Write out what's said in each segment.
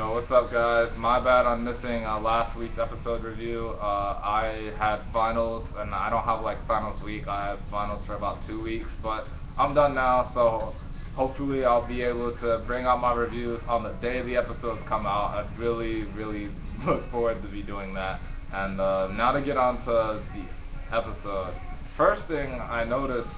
Yo, what's up, guys? My bad on missing last week's episode review. I had finals, and I don't have like finals week. I have finals for about 2 weeks, but I'm done now, so hopefully I'll be able to bring out my reviews on the day the episodes come out. I really look forward to be doing that. And now to get on to the episode. First thing I noticed,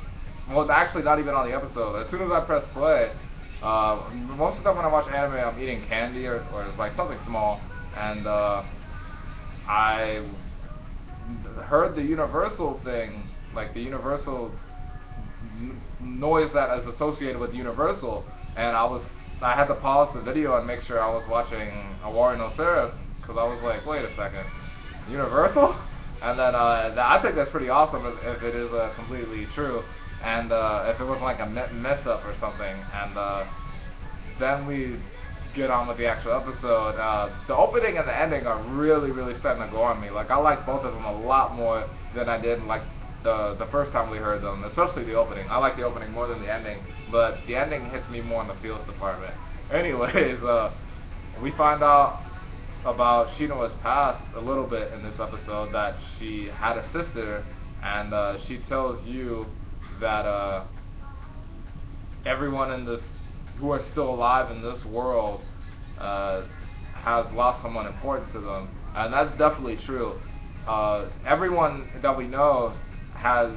well, actually not even on the episode. As soon as I press play, most of the time when I watch anime, I'm eating candy or like something small, and I heard the universal thing, like the universal noise that is associated with universal, and I had to pause the video and make sure I was watching Owari no Seraph, because I was like, wait a second, universal? And then I think that's pretty awesome if it is completely true. And if it was like a mess up or something, and then we get on with the actual episode. The opening and the ending are really starting to go on me. Like, I like both of them a lot more than I did like the first time we heard them, especially the opening. I like the opening more than the ending, but the ending hits me more in the feels department. Anyways, we find out about Shinoa's past a little bit in this episode, that she had a sister, and she tells you that everyone in this who are still alive in this world has lost someone important to them, and that's definitely true. Everyone that we know has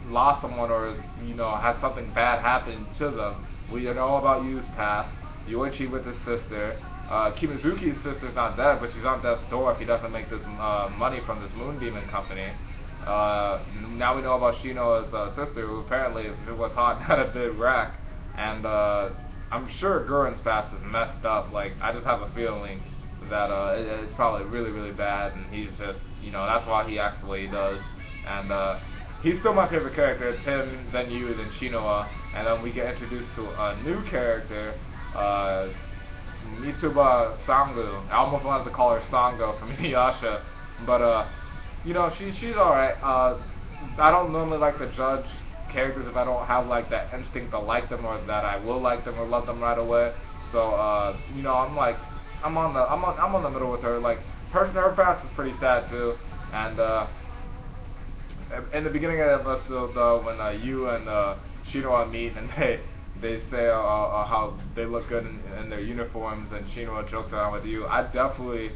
lost someone, or has something bad happen to them. We know about Yu's past, Yoichi with his sister. Kimizuki's sister's not dead, but she's on death's door if he doesn't make this money from this moon demon company. Now we know about Shinoa's sister, who apparently was hot and had a big rack, and I'm sure Guren's past is messed up. Like, I just have a feeling that it's probably really bad, and he's just, that's why he acts the way he does. And he's still my favorite character. It's him, then you, then Shinoa, and then we get introduced to a new character, Mitsuba Sangu. I almost wanted to call her Sango from Inuyasha, but she's alright. I don't normally like to judge characters if I don't have like that instinct to like them, or that I will like them or love them right away. So I'm on the middle with her. Like, her past is pretty sad too, and in the beginning of the episode though, when you and Shinoa meet, and they say how they look good in their uniforms, and Shinoa jokes around with you, I definitely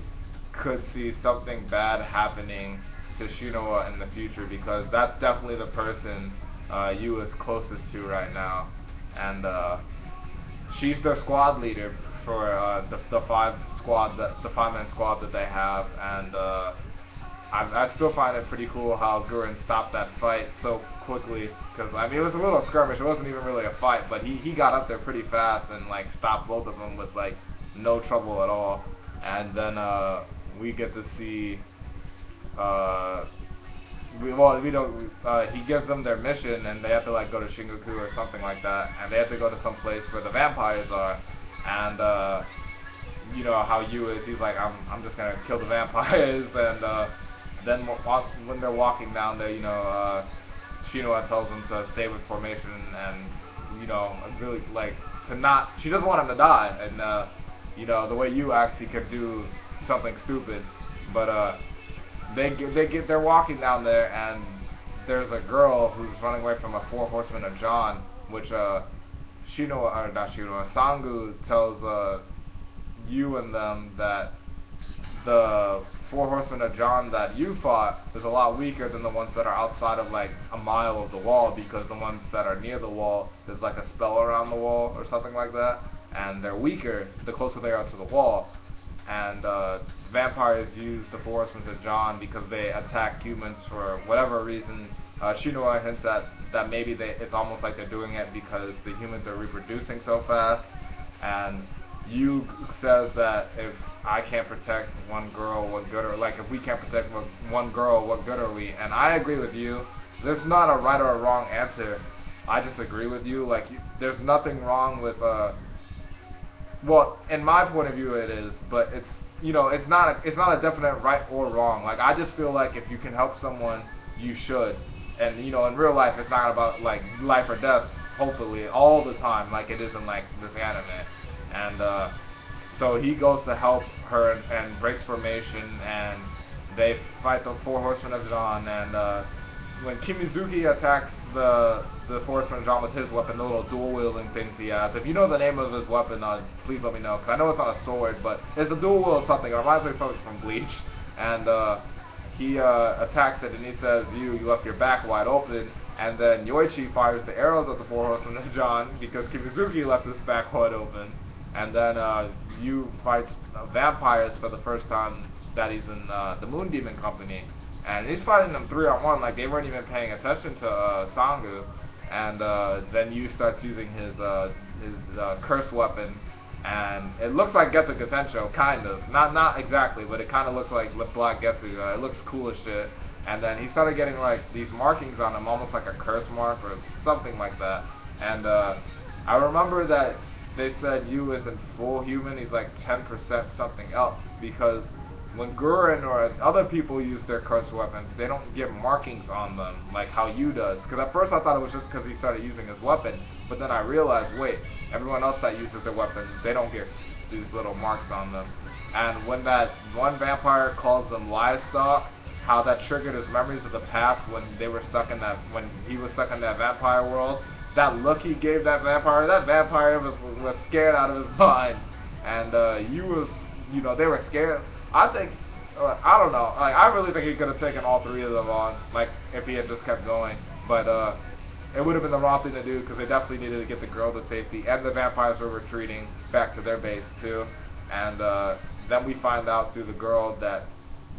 could see something bad happening to Shinoa in the future, because that's definitely the person Yu is closest to right now, and she's their squad leader for the five-man squad that they have, and I still find it pretty cool how Guren stopped that fight so quickly, because I mean, it was a little skirmish, it wasn't even really a fight, but he got up there pretty fast and like stopped both of them with like no trouble at all. And then we get to see he gives them their mission, and they have to like go to Shinjuku or something like that, and they have to go to some place where the vampires are, and how Yu is, he's like, I'm just gonna kill the vampires, and then when they're walking down there, Shinoa tells them to stay with formation, and really like she doesn't want him to die, and the way Yu acts, he could do something stupid, but they're walking down there, and there's a girl who's running away from a four horsemen of John, which Sangu tells Yu and them that the four horsemen of John that you fought is a lot weaker than the ones that are outside of like a mile of the wall, because the ones that are near the wall, there's like a spell around the wall or something like that, and they're weaker the closer they are to the wall. And vampires use the four horsemen of John because they attack humans for whatever reason. Shinoa hints that maybe it's almost like they're doing it because the humans are reproducing so fast, and Yu says that if I can't protect one girl, what good are, like, if we can't protect one girl, what good are we? And I agree with you. There's not a right or a wrong answer. I just agree with you. Like, there's nothing wrong with well, in my point of view it is, but it's it's not a definite right or wrong. Like, I just feel like if you can help someone, you should. And in real life, it's not about like life or death, hopefully all the time, like it is in like this anime. And So he goes to help her and breaks formation, and they fight the four horsemen of Jean. And when Kimizuki attacks the four horsemen of Jean with his weapon, the little dual wielding things he has. If you know the name of his weapon, please let me know, because I know it's not a sword, but it's a dual wield something. It reminds me of something from Bleach. And he attacks it, and he says, you left your back wide open. And then Yoichi fires the arrows at the four horsemen of John because Kimizuki left his back wide open. And then you fight vampires for the first time that he's in the Moon Demon Company. And he's fighting them 3-on-1, like they weren't even paying attention to Sangu. And then you starts using his curse weapon. And it looks like Getsu Gosensho, kind of. Not exactly, but it kind of looks like Black Getsu. It looks cool as shit. And then he started getting like these markings on him, almost like a curse mark or something like that. And I remember that they said Yu isn't full human, he's like 10% something else, because when Gurren or other people use their curse weapons, they don't get markings on them like how Yu does. Because at first I thought it was just because he started using his weapon, but then I realized, wait, everyone else that uses their weapons, they don't get these little marks on them. And when that one vampire calls them livestock, how that triggered his memories of the past when they were stuck in that, when he was stuck in that vampire world. That look he gave that vampire was scared out of his mind. And Yu was, you know, they were scared. I think, I don't know, like I really think he could have taken all three of them on, like if he had just kept going. But it would have been the wrong thing to do, because they definitely needed to get the girl to safety, and the vampires were retreating back to their base too. And then we find out through the girl that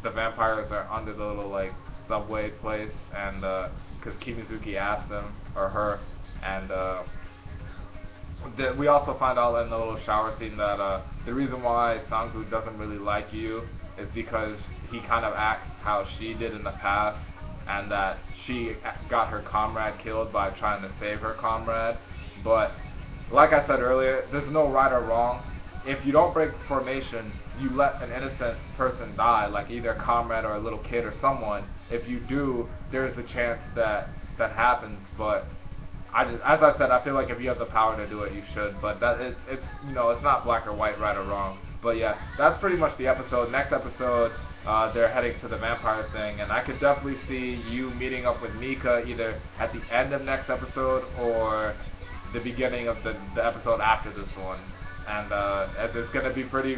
the vampires are under the little like subway place, and because Kimizuki asked them, or her, and we also find out in the little shower scene that the reason why Sangu doesn't really like you is because he kind of acts how she did in the past, and that she got her comrade killed by trying to save her comrade. But like I said earlier, there's no right or wrong. If you don't break formation, you let an innocent person die, like either a comrade or a little kid or someone. If you do, there's a chance that that happens. But as I said, I feel like if you have the power to do it, you should. But it's you know, it's not black or white, right or wrong. But yeah, that's pretty much the episode. Next episode, they're heading to the vampire thing, and I could definitely see you meeting up with Mika either at the end of next episode or the beginning of the episode after this one. And it's going to be pretty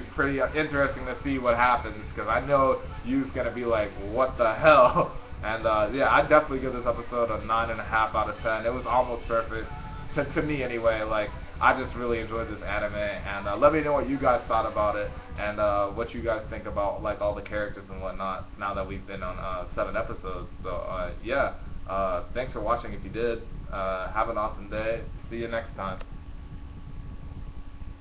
interesting to see what happens, because I know you's going to be like, what the hell? And yeah, I'd definitely give this episode a 9.5 out of 10. It was almost perfect, to me anyway. Like, I just really enjoyed this anime, and let me know what you guys thought about it, and what you guys think about like all the characters and whatnot, now that we've been on 7 episodes. So yeah, thanks for watching if you did. Have an awesome day. See you next time.